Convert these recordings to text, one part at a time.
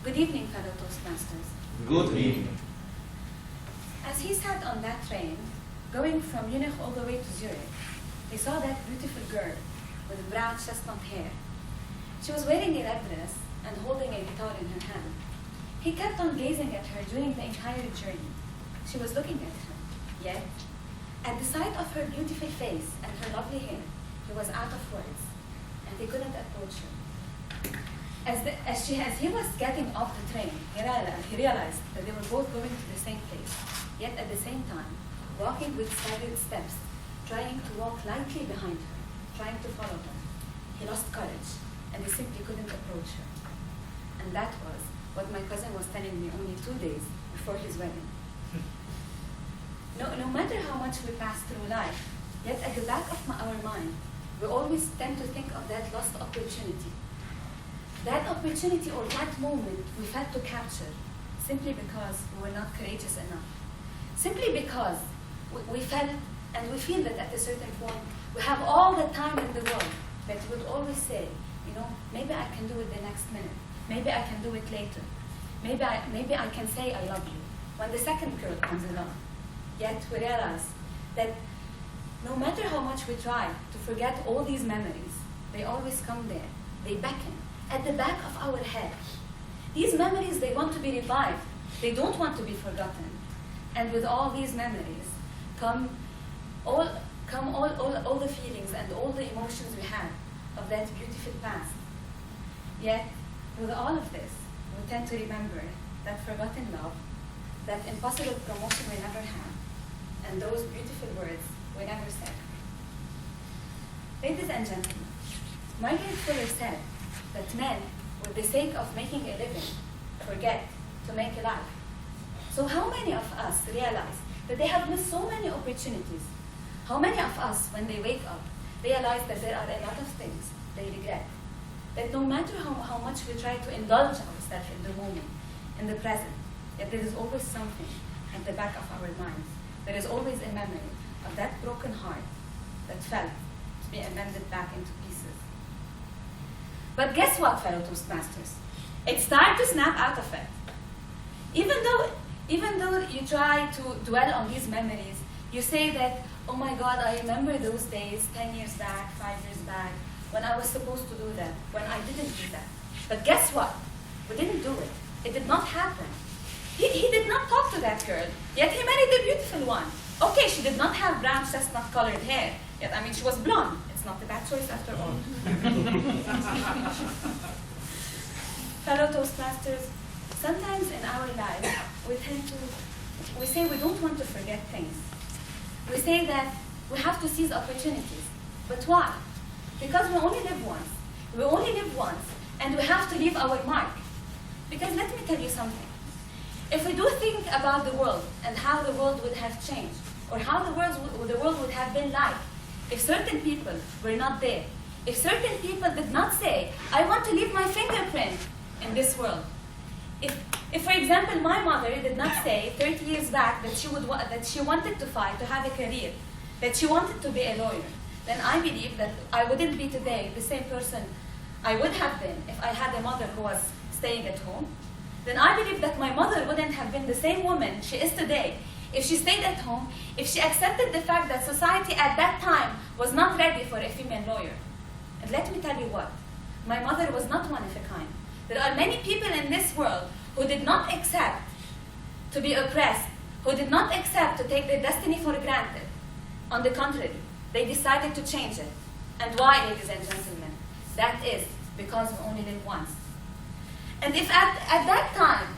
Good evening, fellow Toastmasters. Good evening. As he sat on that train, going from Munich all the way to Zurich, he saw that beautiful girl with brown chestnut hair. She was wearing a red dress and holding a guitar in her hand. He kept on gazing at her during the entire journey. She was looking at him, yet, at the sight of her beautiful face and her lovely hair, he was out of words, and he couldn't approach her. As he was getting off the train, he realized that they were both going to the same place, yet at the same time, walking with staggered steps, trying to walk lightly behind her, trying to follow her. He lost courage, and he simply couldn't approach her. And that was what my cousin was telling me only 2 days before his wedding. No matter how much we pass through life, yet at the back of our mind, we always tend to think of that lost opportunity. That opportunity or that moment we failed to capture simply because we were not courageous enough. Simply because we felt and we feel that at a certain point we have all the time in the world, that we would always say, maybe I can do it the next minute. Maybe I can do it later. Maybe I can say I love you when the second girl comes along. Yet we realize that no matter how much we try to forget all these memories, they always come there. They beckon at the back of our head. These memories, they want to be revived. They don't want to be forgotten. And with all these memories come all the feelings and all the emotions we had of that beautiful past. Yet, with all of this, we tend to remember that forgotten love, that impossible promotion we never had, and those beautiful words we never said. Ladies and gentlemen, Margaret Fuller said that men, with the sake of making a living, forget to make a life. So how many of us realize that they have missed so many opportunities? How many of us, when they wake up, realize that there are a lot of things they regret? That no matter how much we try to indulge ourselves in the moment, in the present, yet there is always something at the back of our minds. There is always a memory of that broken heart that fell to be amended back into pieces. But guess what, fellow Toastmasters? It's time to snap out of it. Even though you try to dwell on these memories, you say that, oh my God, I remember those days 10 years back, 5 years back, when I was supposed to do that, when I didn't do that. But guess what? We didn't do it. It did not happen. He did not talk to that girl, yet he married the beautiful one. Okay, she did not have brown chestnut-colored hair, yet, she was blonde. It's not a bad choice after all. Fellow Toastmasters, sometimes in our lives, we say we don't want to forget things. We say that we have to seize opportunities. But why? Because we only live once. We only live once, and we have to leave our mark. Because let me tell you something. If we do think about the world and how the world would have changed, or how the world would have been like, if certain people were not there, if certain people did not say, I want to leave my fingerprint in this world, if for example, my mother did not say 30 years back that she wanted to fight, to have a career, that she wanted to be a lawyer, then I believe that I wouldn't be today the same person I would have been if I had a mother who was staying at home. Then I believe that my mother wouldn't have been the same woman she is today if she stayed at home, if she accepted the fact that society at that time was not ready for a female lawyer. And let me tell you what, my mother was not one of a kind. There are many people in this world who did not accept to be oppressed, who did not accept to take their destiny for granted. On the contrary, they decided to change it. And why, ladies and gentlemen? That is because we only live once. And if at that time,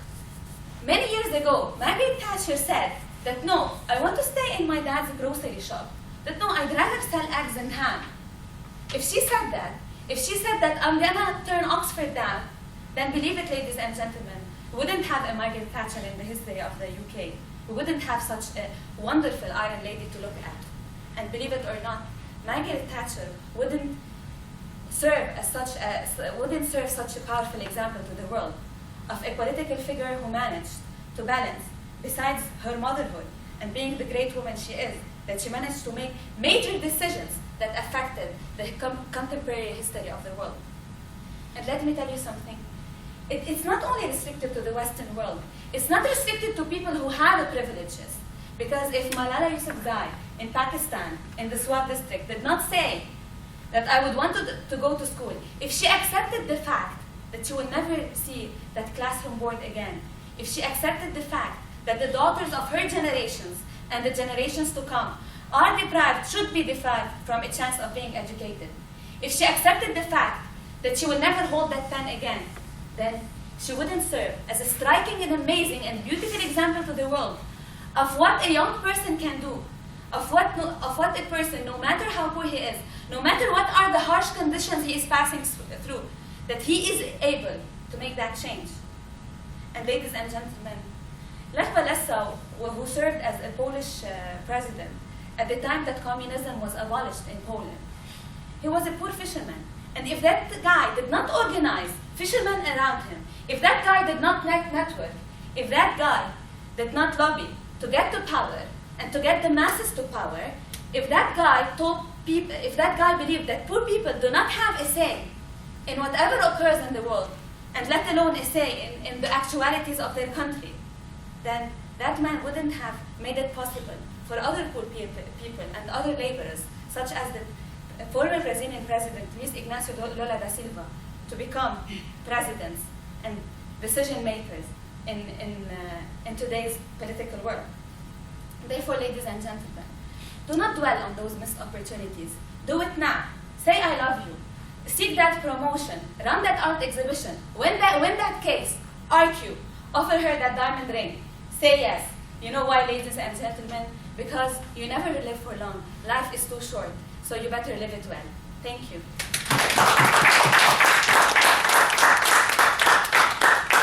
many years ago, Margaret Thatcher said that no, I want to stay in my dad's grocery shop, that no, I'd rather sell eggs and ham. If she said that I'm gonna turn Oxford down, then believe it, ladies and gentlemen, we wouldn't have a Margaret Thatcher in the history of the UK. We wouldn't have such a wonderful Iron Lady to look at. And believe it or not, Margaret Thatcher wouldn't serve such a powerful example to the world of a political figure who managed to balance, besides her motherhood and being the great woman she is, that she managed to make major decisions that affected the contemporary history of the world. And let me tell you something. It's not only restricted to the Western world. It's not restricted to people who have the privileges. Because if Malala Yousafzai in Pakistan, in the Swat district, did not say that I would want to go to school, if she accepted the fact that she will never see that classroom board again, if she accepted the fact that the daughters of her generations and the generations to come are deprived, should be deprived from a chance of being educated, if she accepted the fact that she will never hold that pen again, then she wouldn't serve as a striking and amazing and beautiful example to the world of what a young person can do, of what a person, no matter how poor he is, no matter what are the harsh conditions he is passing through, that he is able to make that change. And ladies and gentlemen, Lech Walesa, who served as a Polish president at the time that communism was abolished in Poland, he was a poor fisherman. And if that guy did not organize fishermen around him, if that guy did not network, if that guy did not lobby to get to power and to get the masses to power, if that guy told people, if that guy believed that poor people do not have a say in whatever occurs in the world, and let alone a say in the actualities of their country, then that man wouldn't have made it possible for other poor people and other laborers, such as the former Brazilian president, Luiz Ignacio Lula da Silva, to become presidents and decision makers in today's political world. Therefore, ladies and gentlemen, do not dwell on those missed opportunities. Do it now. Say I love you. Seek that promotion. Run that art exhibition. Win that case. Argue. Offer her that diamond ring. Say yes. You know why, ladies and gentlemen? Because you never live for long. Life is too short. So you better live it well. Thank you.